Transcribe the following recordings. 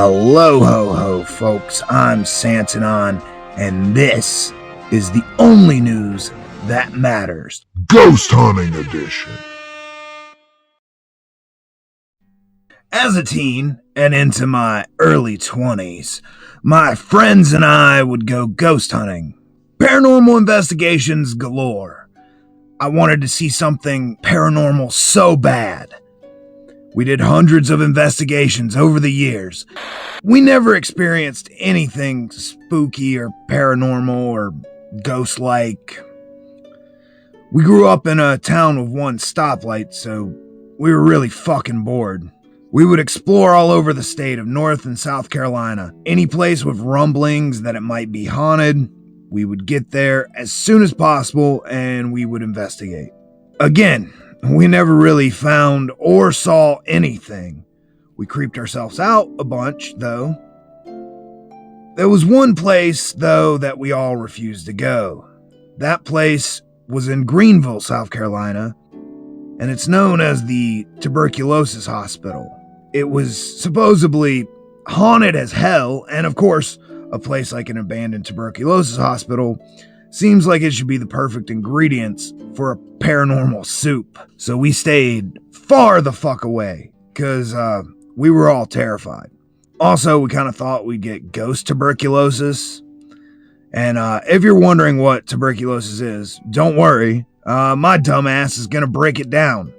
Hello, ho, ho, folks. I'm Santanon, and this is the only news that matters. Ghost Hunting Edition. As a teen and into my early 20s, my friends and I would go ghost hunting. Paranormal investigations galore. I wanted to see something paranormal so bad. We did hundreds of investigations over the years. We never experienced anything spooky or paranormal or ghost-like. We grew up in a town with one stoplight, so we were really fucking bored. We would explore all over the state of North and South Carolina. Any place with rumblings that it might be haunted, we would get there as soon as possible and we would investigate. Again, we never really found or saw anything. We creeped ourselves out a bunch, though. There was one place, though, that we all refused to go. That place was in Greenville, South Carolina, and it's known as the Tuberculosis Hospital. It was supposedly haunted as hell, and of course, a place like an abandoned tuberculosis hospital seems like it should be the perfect ingredients for a paranormal soup. So we stayed far the fuck away, because we were all terrified. Also, we kind of thought we'd get ghost tuberculosis. And if you're wondering what tuberculosis is, don't worry. My dumbass is going to break it down.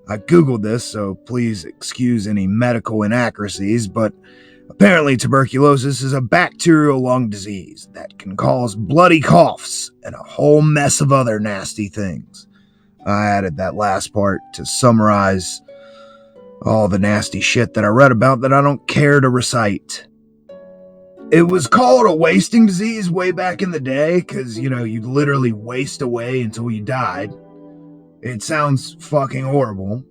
I googled this, so please excuse any medical inaccuracies, but apparently tuberculosis is a bacterial lung disease that can cause bloody coughs and a whole mess of other nasty things. I added that last part to summarize all the nasty shit that I read about that I don't care to recite. It was called a wasting disease way back in the day because, you'd literally waste away until you died. It sounds fucking horrible.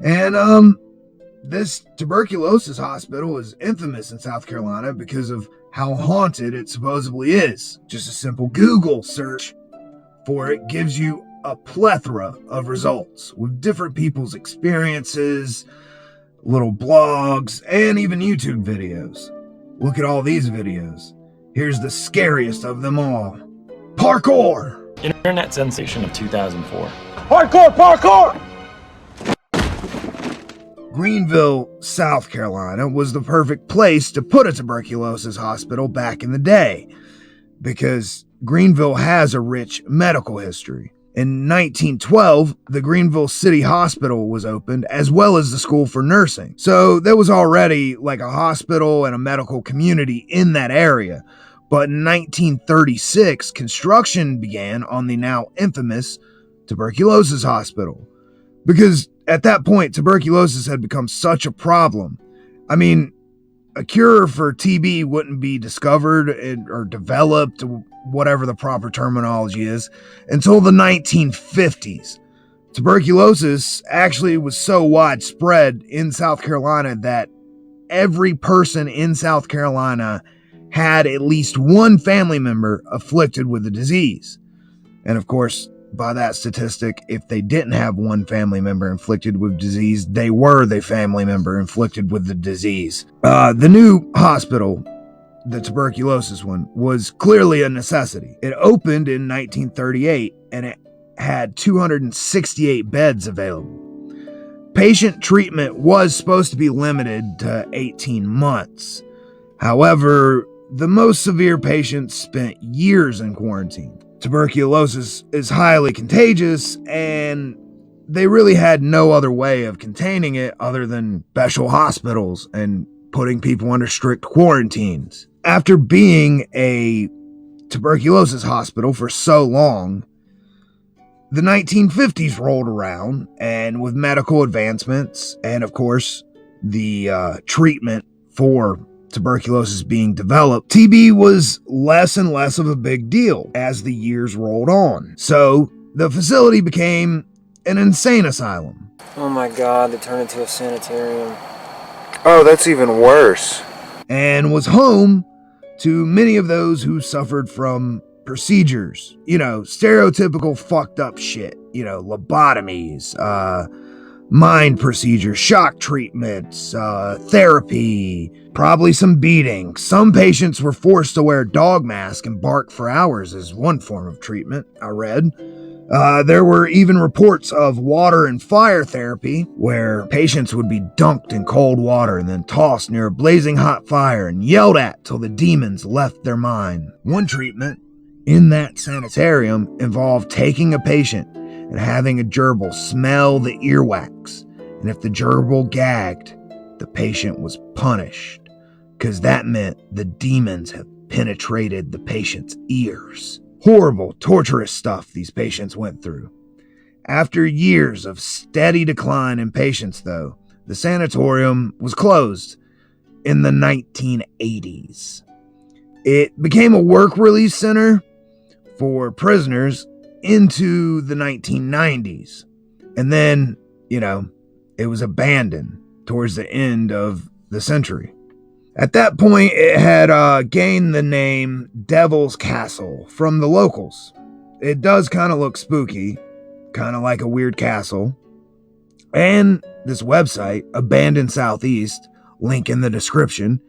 And, this tuberculosis hospital is infamous in South Carolina because of how haunted it supposedly is. Just a simple Google search for it gives you a plethora of results with different people's experiences, little blogs, and even YouTube videos. Look at all these videos. Here's the scariest of them all. Parkour! Internet sensation of 2004. Parkour! Greenville, South Carolina was the perfect place to put a tuberculosis hospital back in the day because Greenville has a rich medical history. In 1912, the Greenville City Hospital was opened as well as the School for Nursing. So there was already like a hospital and a medical community in that area. But in 1936, construction began on the now infamous Tuberculosis Hospital. Because at that point, tuberculosis had become such a problem. I mean, a cure for TB wouldn't be discovered or developed, whatever the proper terminology is, until the 1950s. Tuberculosis actually was so widespread in South Carolina that every person in South Carolina had at least one family member afflicted with the disease. And of course, by that statistic, if they didn't have one family member inflicted with disease, they were the family member inflicted with the disease. The new hospital, the tuberculosis one, was clearly a necessity. It opened in 1938 and it had 268 beds available. Patient treatment was supposed to be limited to 18 months. However, the most severe patients spent years in quarantine. Tuberculosis is highly contagious, and they really had no other way of containing it other than special hospitals and putting people under strict quarantines. After being a tuberculosis hospital for so long, the 1950s rolled around, and with medical advancements and, of course, the treatment for tuberculosis being developed, TB was less and less of a big deal as the years rolled on. So the facility became an insane asylum. Oh my God, they turned into a sanitarium. Oh, that's even worse. And was home to many of those who suffered from procedures, stereotypical fucked up shit, lobotomies, mind procedures, shock treatments, therapy, probably some beating. Some patients were forced to wear dog masks and bark for hours as one form of treatment, I read. There were even reports of water and fire therapy, where patients would be dunked in cold water and then tossed near a blazing hot fire and yelled at till the demons left their mind. One treatment in that sanitarium involved taking a patient and having a gerbil smell the earwax. And if the gerbil gagged, the patient was punished, because that meant the demons have penetrated the patient's ears. Horrible, torturous stuff these patients went through. After years of steady decline in patients, though, the sanatorium was closed in the 1980s. It became a work release center for prisoners into the 1990s. And then, it was abandoned towards the end of the century. At that point, it had gained the name Devil's Castle from the locals. It does kind of look spooky, kind of like a weird castle. And this website, Abandoned Southeast, link in the description,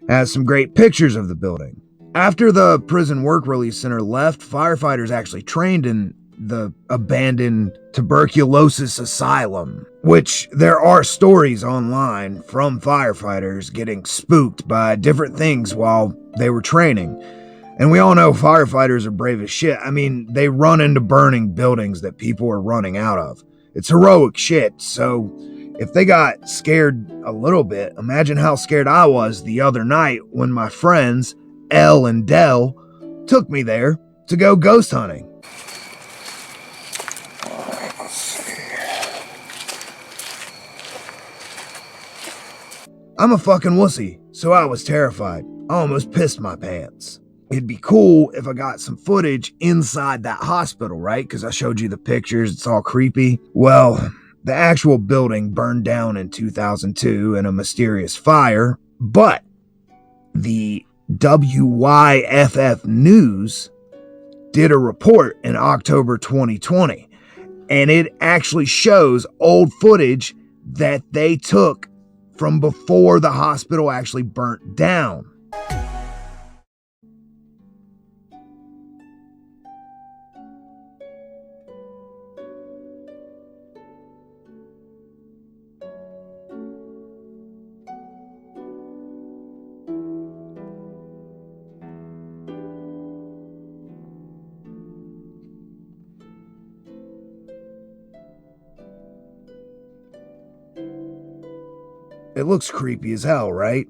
has some great pictures of the building. After the prison work release center left, firefighters actually trained in the abandoned tuberculosis asylum, which there are stories online from firefighters getting spooked by different things while they were training. And we all know firefighters are brave as shit. I mean, they run into burning buildings that people are running out of. It's heroic shit. So if they got scared a little bit, imagine how scared I was the other night when my friends Elle and Dell took me there to go ghost hunting. Let's see. I'm a fucking wussy, so I was terrified. I almost pissed my pants. It'd be cool if I got some footage inside that hospital, right? Because I showed you the pictures, it's all creepy. Well, the actual building burned down in 2002 in a mysterious fire, but the WYFF News did a report in October 2020, and it actually shows old footage that they took from before the hospital actually burnt down. It looks creepy as hell, right?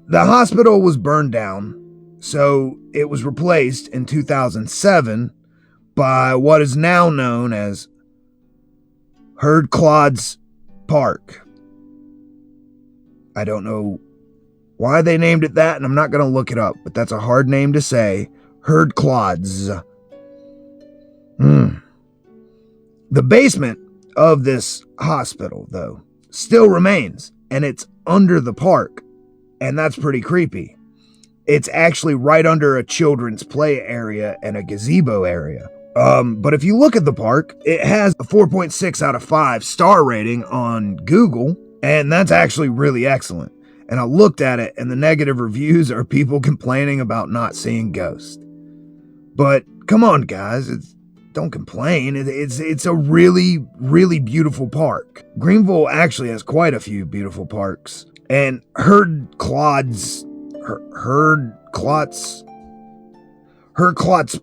The hospital was burned down, so it was replaced in 2007 by what is now known as Herd Clods Park. I don't know why they named it that, and I'm not going to look it up, but that's a hard name to say. Herd Clods. The basement of this hospital, though, still remains, and it's under the park, and that's pretty creepy. It's actually right under a children's play area and a gazebo area. But if you look at the park, it has a 4.6 out of 5 star rating on Google, and that's actually really excellent. And I looked at it, and the negative reviews are people complaining about not seeing ghosts. But come on, guys, don't complain. It's a really, really beautiful park. Greenville actually has quite a few beautiful parks, and Herd Clods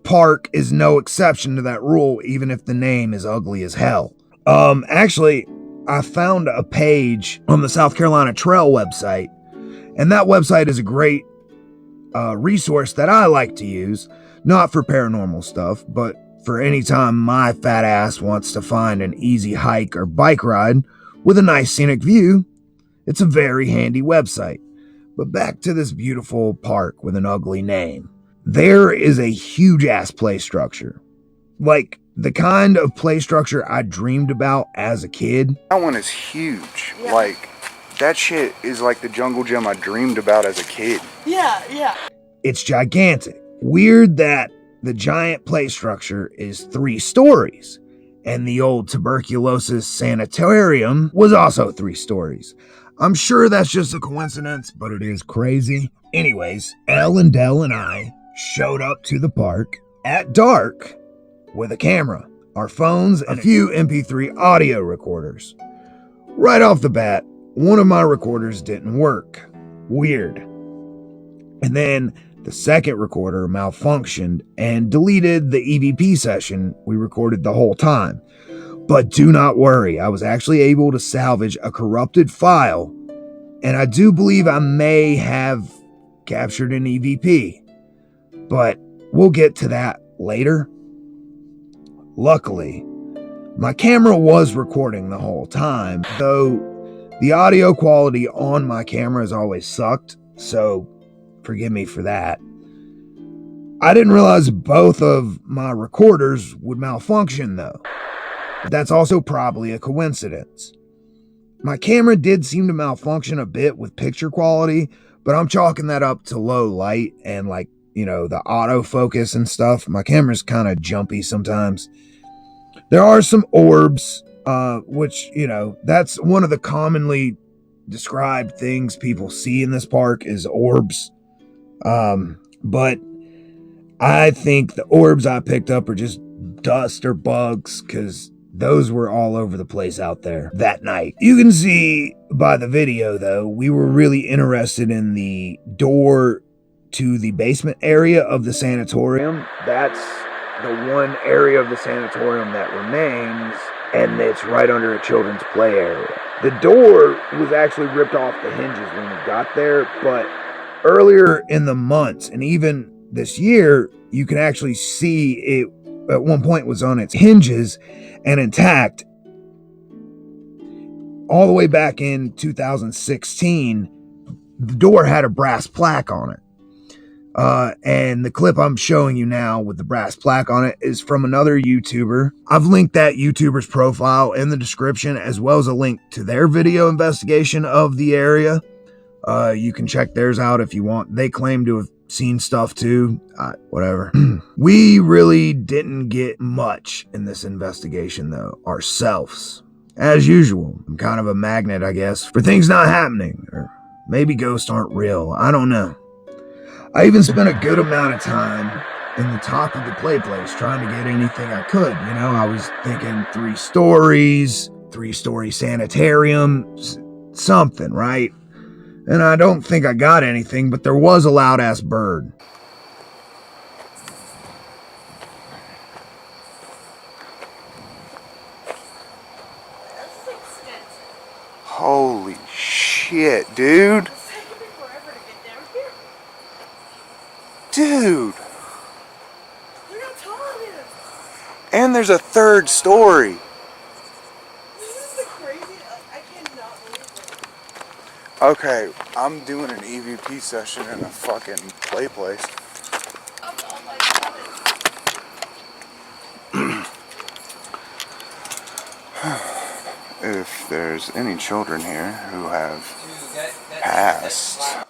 Park is no exception to that rule, even if the name is ugly as hell. Actually, I found a page on the South Carolina Trail website, and that website is a great resource that I like to use, not for paranormal stuff, but for any time my fat ass wants to find an easy hike or bike ride with a nice scenic view. It's a very handy website. But back to this beautiful park with an ugly name. There is a huge ass play structure. Like the kind of play structure I dreamed about as a kid. That one is huge. Yeah. Like, that shit is like the jungle gym I dreamed about as a kid. Yeah. It's gigantic. Weird that the giant play structure is 3 stories, and the old Tuberculosis Sanitarium was also 3 stories. I'm sure that's just a coincidence, but it is crazy. Anyways, Elle and Dell and I showed up to the park at dark with a camera, our phones, and a few MP3 audio recorders. Right off the bat, one of my recorders didn't work. Weird. And then the second recorder malfunctioned and deleted the EVP session we recorded the whole time. But do not worry, I was actually able to salvage a corrupted file, and I do believe I may have captured an EVP. But we'll get to that later. Luckily, my camera was recording the whole time, though the audio quality on my camera has always sucked, so forgive me for that. I didn't realize both of my recorders would malfunction though. But that's also probably a coincidence. My camera did seem to malfunction a bit with picture quality, but I'm chalking that up to low light and the autofocus and stuff. My camera's kind of jumpy sometimes. There are some orbs, which, that's one of the commonly described things people see in this park is orbs. But I think the orbs I picked up are just dust or bugs, because those were all over the place out there that night. You can see by the video, though, we were really interested in the door to the basement area of the sanatorium. That's the one area of the sanatorium that remains, and it's right under a children's play area. The door was actually ripped off the hinges when we got there, but earlier in the months, and even this year, you can actually see it at one point was on its hinges and intact. All the way back in 2016, the door had a brass plaque on it. And the clip I'm showing you now with the brass plaque on it is from another YouTuber. I've linked that YouTuber's profile in the description, as well as a link to their video investigation of the area. You can check theirs out if you want. They claim to have seen stuff too. Whatever. We really didn't get much in this investigation though, ourselves. As usual, I'm kind of a magnet, I guess, for things not happening, or maybe ghosts aren't real. I don't know. I even spent a good amount of time in the top of the play place trying to get anything I could. I was thinking 3 stories, 3-story sanitarium, something, right? And I don't think I got anything, but there was a loud-ass bird. Holy shit, dude. Dude. Look how tall it is. And there's a 3rd story. This is the craziest. I cannot believe it. Okay, I'm doing an EVP session in a fucking play place. Oh my God. If there's any children here who have passed.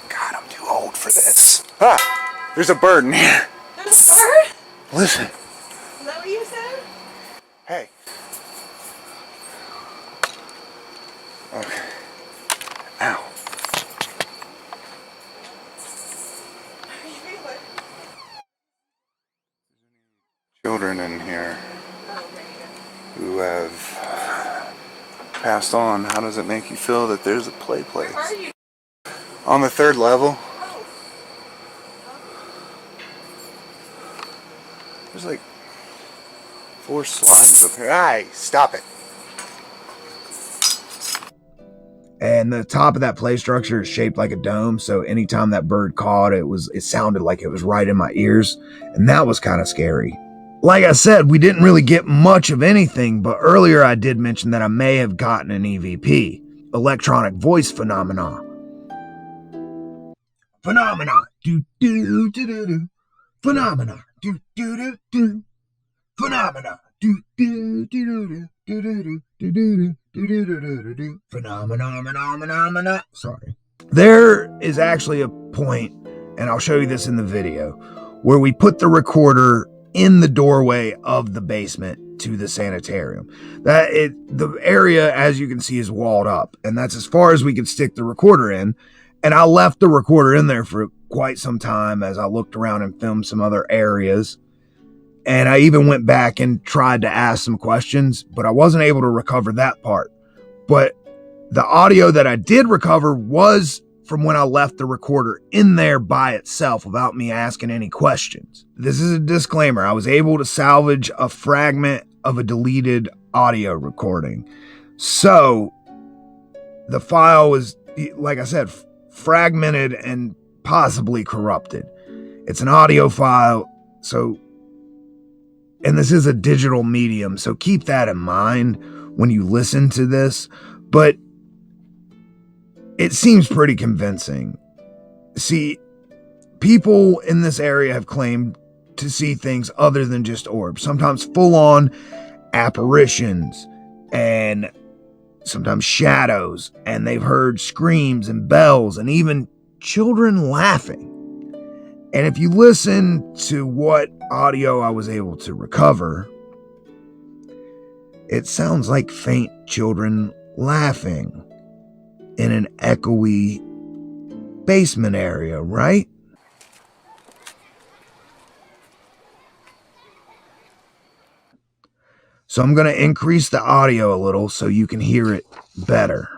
God, I'm too old for this. Ah, there's a bird in here. There's a bird? Listen. Is that what you said? Hey. Okay. Ow. Children in here who have passed on. How does it make you feel that there's a play place? Where are you? On the 3rd level. There's like 4 slides up here. Hey, stop it. And the top of that play structure is shaped like a dome, so anytime that bird cawed, it sounded like it was right in my ears, and that was kind of scary. Like I said, we didn't really get much of anything, but earlier I did mention that I may have gotten an EVP, electronic voice phenomena. Phenomena. Do do do do do. Phenomena. Do do do do. Phenomena. Do do do do do do do do do do. Phenomena. Sorry. There is actually a point, and I'll show you this in the video, where we put the recorder in the doorway of the basement to the sanitarium. The area, as you can see, is walled up, and that's as far as we could stick the recorder in. And I left the recorder in there for quite some time as I looked around and filmed some other areas. And I even went back and tried to ask some questions, but I wasn't able to recover that part. But the audio that I did recover was from when I left the recorder in there by itself without me asking any questions. This is a disclaimer. I was able to salvage a fragment of a deleted audio recording. So the file was, like I said, fragmented and possibly corrupted. It's an audio file, and this is a digital medium, so keep that in mind when you listen to this. But it seems pretty convincing. See, people in this area have claimed to see things other than just orbs, sometimes full-on apparitions and sometimes shadows, and they've heard screams and bells and even children laughing. And if you listen to what audio I was able to recover, it sounds like faint children laughing in an echoey basement area, right? So I'm going to increase the audio a little so you can hear it better.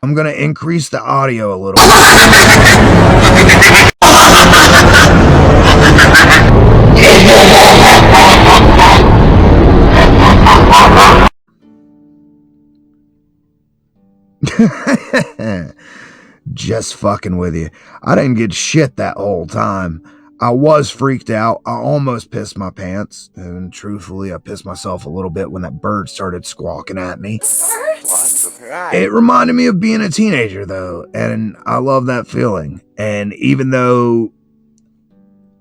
I'm going to increase the audio a little. Just fucking with you. I didn't get shit that whole time. I was freaked out. I almost pissed my pants. And truthfully, I pissed myself a little bit when that bird started squawking at me. It reminded me of being a teenager, though. And I love that feeling. And even though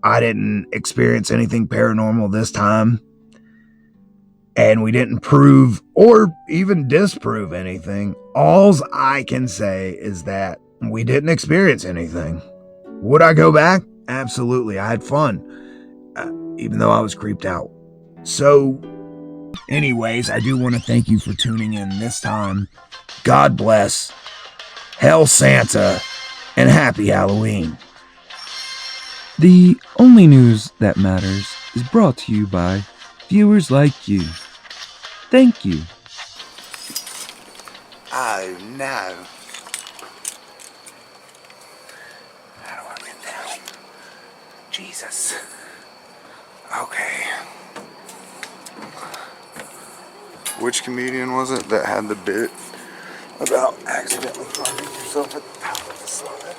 I didn't experience anything paranormal this time, and we didn't prove or even disprove anything, all I can say is that we didn't experience anything. Would I go back? Absolutely. I had fun, even though I was creeped out. So, anyways, I do want to thank you for tuning in this time. God bless, Hail Santa, and Happy Halloween. The only news that matters is brought to you by viewers like you. Thank you. Oh no. How do I get down? Jesus. Okay. Which comedian was it that had the bit about accidentally finding yourself at the top of the slide?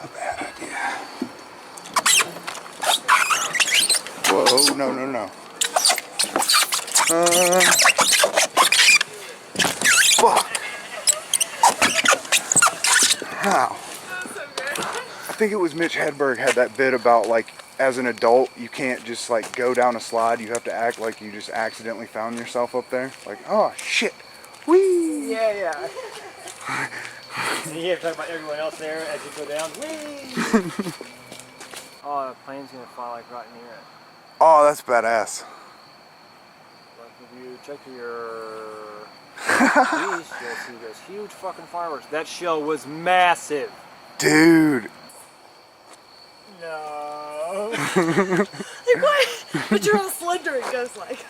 A bad idea. Whoa, no. Fuck. How? I think it was Mitch Hedberg had that bit about, like, as an adult, you can't just, like, go down a slide. You have to act like you just accidentally found yourself up there. Like, oh, shit. Whee! Yeah. And you have to talk about everyone else there as you go down. Whee! Oh, the plane's gonna fly like right near it. Oh, that's badass. Like if you check your east, you'll see those huge fucking fireworks. That shell was massive. Dude. No. Like what? But you're all slender, it goes like.